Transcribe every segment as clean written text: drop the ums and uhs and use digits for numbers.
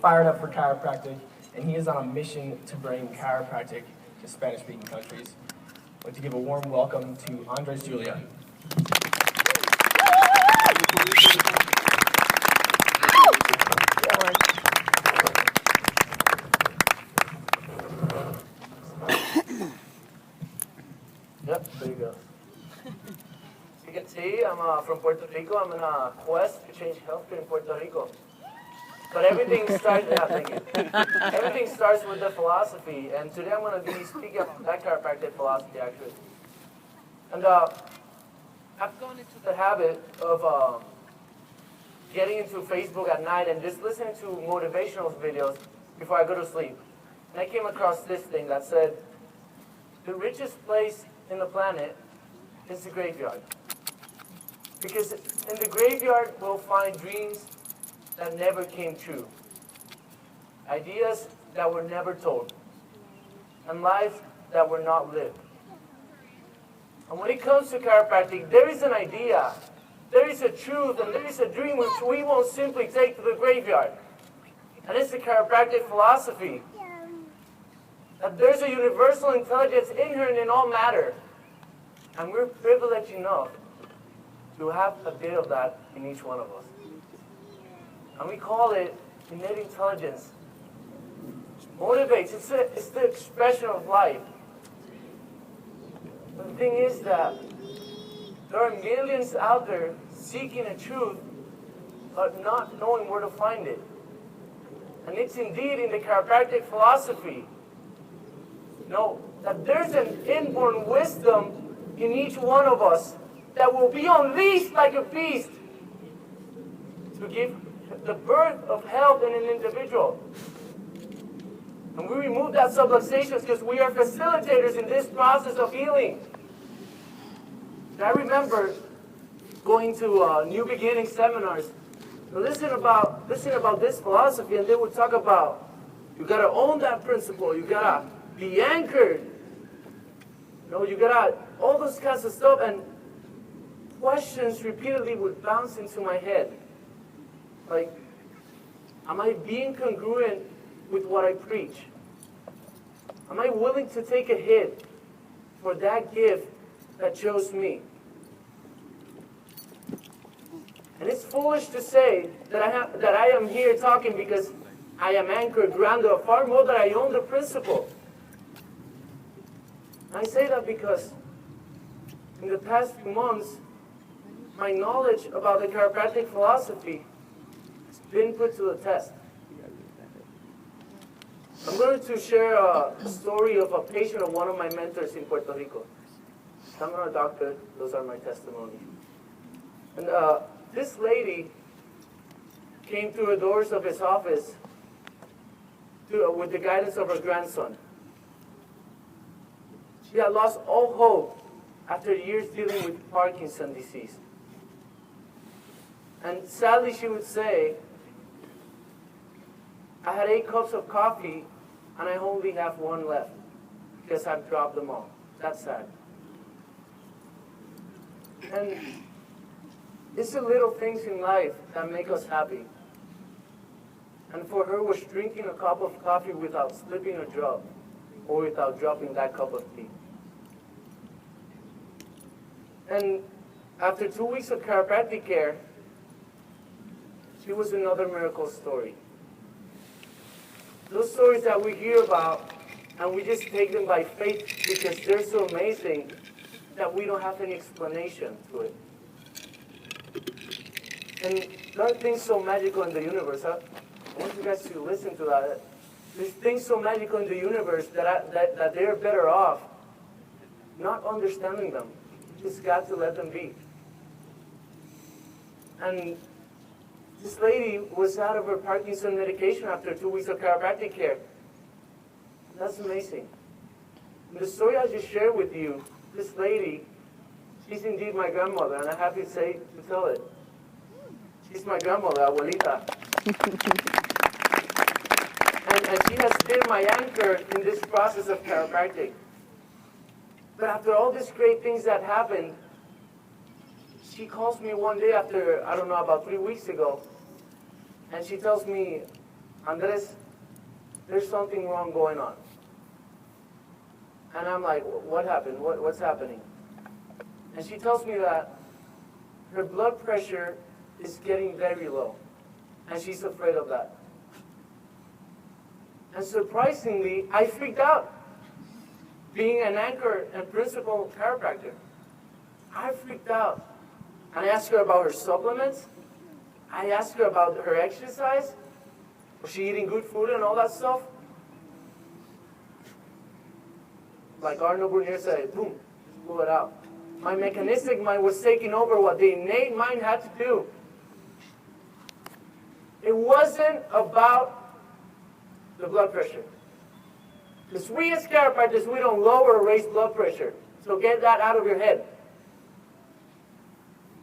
fired up for chiropractic, and he is on a mission to bring chiropractic to Spanish-speaking countries. I'd like to give a warm welcome to Andrés Juliá. Yep, there you go. You can see I'm from Puerto Rico. I'm on a quest to change healthcare in Puerto Rico. But everything starts, everything starts with the philosophy, and today I'm going to be speaking about that chiropractic philosophy, actually. And I've gone into the habit of getting into Facebook at night and just listening to motivational videos before I go to sleep. And I came across this thing that said, the richest place in the planet is the graveyard. Because in the graveyard, we'll find dreams that never came true, ideas that were never told, and lives that were not lived. And when it comes to chiropractic, there is an idea, there is a truth, and there is a dream which we won't simply take to the graveyard. And it's the chiropractic philosophy. That there's a universal intelligence inherent in all matter. And we're privileged enough to have a bit of that in each one of us. And we call it innate intelligence. Motivates, it's the expression of life. But the thing is that there are millions out there seeking a truth, but not knowing where to find it. And it's indeed in the chiropractic philosophy. No, that there's an inborn wisdom in each one of us that will be unleashed like a beast to give the birth of health in an individual. And we remove that subluxation because we are facilitators in this process of healing. And I remember going to New Beginning seminars to listen about this philosophy, and they would talk about you gotta own that principle, you gotta be anchored, you gotta all those kinds of stuff, and questions repeatedly would bounce into my head. Like, am I being congruent with what I preach? Am I willing to take a hit for that gift that chose me? And it's foolish to say that I am here talking because I am anchored, grounded, far more that I own the principle. I say that because in the past few months, my knowledge about the chiropractic philosophy has been put to the test. I'm going to share a story of a patient of one of my mentors in Puerto Rico. I'm not a doctor, those are my testimonies. And this lady came through the doors of his office with the guidance of her grandson. She had lost all hope after years dealing with Parkinson's disease. And sadly, she would say, I had 8 cups of coffee, and I only have 1 left because I've dropped them all. That's sad. And it's the little things in life that make us happy. And for her, was drinking a cup of coffee without slipping a drop, or without dropping that cup of tea. And after 2 weeks of chiropractic care, she was another miracle story. Those stories that we hear about, and we just take them by faith because they're so amazing that we don't have any explanation to it. And there are things so magical in the universe. I want you guys to listen to that. There's things so magical in the universe that they're better off not understanding them. You just got to let them be. And this lady was out of her Parkinson's medication after 2 weeks of chiropractic care. That's amazing. And the story I just shared with you, this lady, she's indeed my grandmother, and I'm happy to tell it. She's my grandmother, abuelita. and she has been my anchor in this process of chiropractic. But after all these great things that happened, she calls me one day after, I don't know, about 3 weeks ago, and she tells me, Andres, there's something wrong going on. And I'm like, what happened? What's happening? And she tells me that her blood pressure is getting very low, and she's afraid of that. And surprisingly, I freaked out. Being an anchor and principal chiropractor, I freaked out. And I asked her about her supplements. I asked her about her exercise. Was she eating good food and all that stuff? Like Arnold Brunier said, boom, just pull it out. My mechanistic mind was taking over what the innate mind had to do. It wasn't about the blood pressure. Because we as chiropractors, we don't lower or raise blood pressure. So get that out of your head.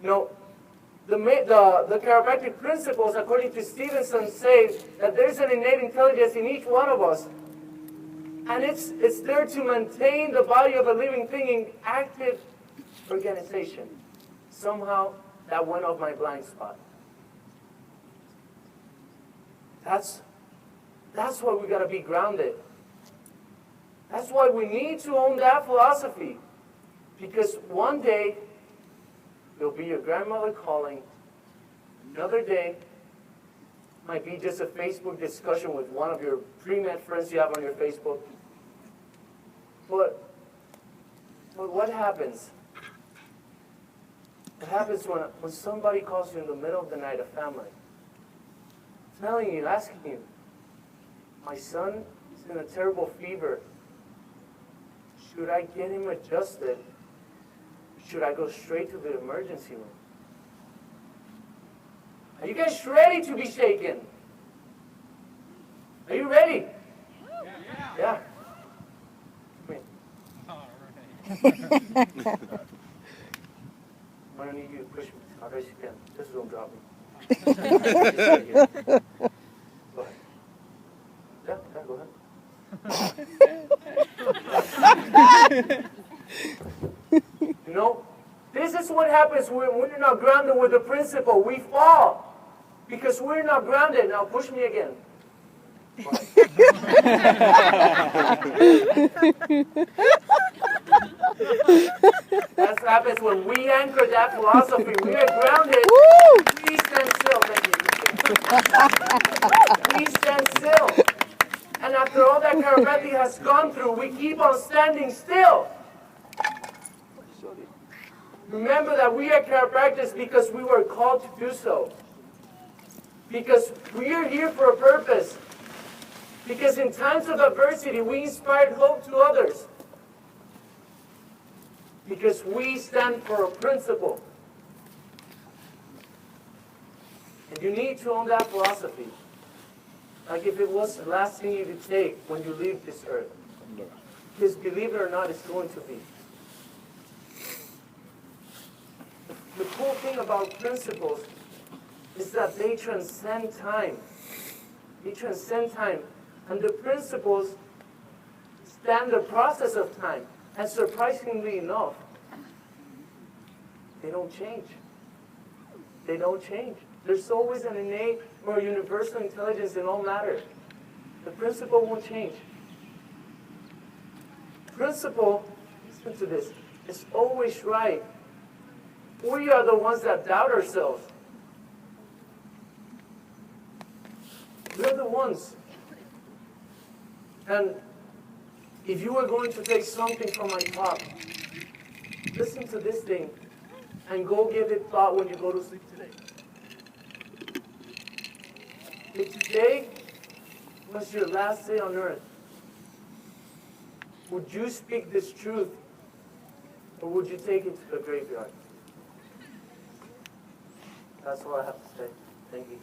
No, the chiropractic principles, according to Stevenson, say that there's an innate intelligence in each one of us. And it's there to maintain the body of a living thing in active organization. Somehow, that went off my blind spot. That's why we got to be grounded. That's why we need to own that philosophy. Because one day, it'll be your grandmother calling. Another day, might be just a Facebook discussion with one of your pre-med friends you have on your Facebook. But what happens? What happens when somebody calls you in the middle of the night, a family, telling you, asking you, my son is in a terrible fever. Should I get him adjusted? Should I go straight to the emergency room? Are you guys ready to be shaken? Are you ready? Yeah. I'm going to need you to push me. I'll raise you again. Just don't drop me. Go ahead. Yeah, go ahead. You know, this is what happens when we're not grounded with the principle. We fall because we're not grounded. Now push me again. That happens when we anchor that philosophy. We are grounded. We stand still. Thank you. We stand still. And after all that chiropractic has gone through, we keep on standing still. Remember that we are chiropractors because we were called to do so. Because we are here for a purpose. Because in times of adversity, we inspired hope to others. Because we stand for a principle. And you need to own that philosophy. Like if it was the last thing you could take when you leave this earth. Because believe it or not, it's going to be. The cool thing about principles is that they transcend time. They transcend time. And the principles stand the process of time. And surprisingly enough, they don't change. They don't change. There's always an innate or universal intelligence in all matter. The principle won't change. Principle, listen to this, is always right. We are the ones that doubt ourselves. We're the ones. And if you are going to take something from my talk, listen to this thing and go give it thought when you go to sleep today. If today was your last day on earth, would you speak this truth or would you take it to the graveyard? That's all I have to say. Thank you.